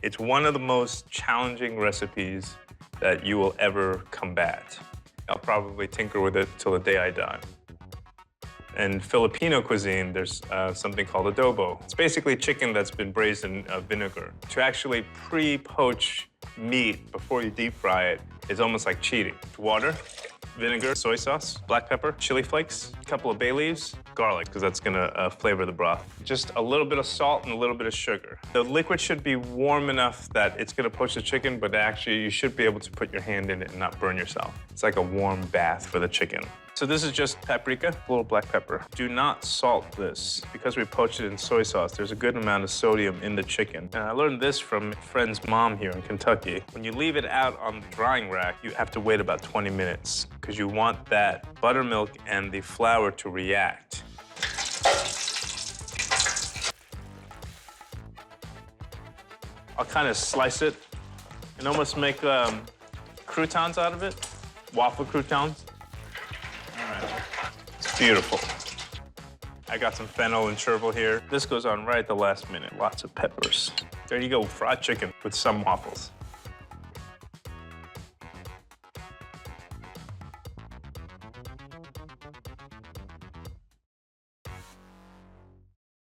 It's one of the most challenging recipes that you will ever combat. I'll probably tinker with it till the day I die. In Filipino cuisine, there's something called adobo. It's basically chicken that's been braised in vinegar. To actually pre-poach meat before you deep fry it is almost like cheating. Water, vinegar, soy sauce, black pepper, chili flakes, a couple of bay leaves, garlic, because that's gonna flavor the broth. Just a little bit of salt and a little bit of sugar. The liquid should be warm enough that it's gonna poach the chicken, but actually you should be able to put your hand in it and not burn yourself. It's like a warm bath for the chicken. So this is just paprika, a little black pepper. Do not salt this. Because we poached it in soy sauce, there's a good amount of sodium in the chicken. And I learned this from a friend's mom here in Kentucky. When you leave it out on the drying rack, you have to wait about 20 minutes because you want that buttermilk and the flour to react. I'll kind of slice it and almost make croutons out of it, waffle croutons. It's beautiful. I got some fennel and chervil here. This goes on right at the last minute. Lots of peppers. There you go, fried chicken with some waffles.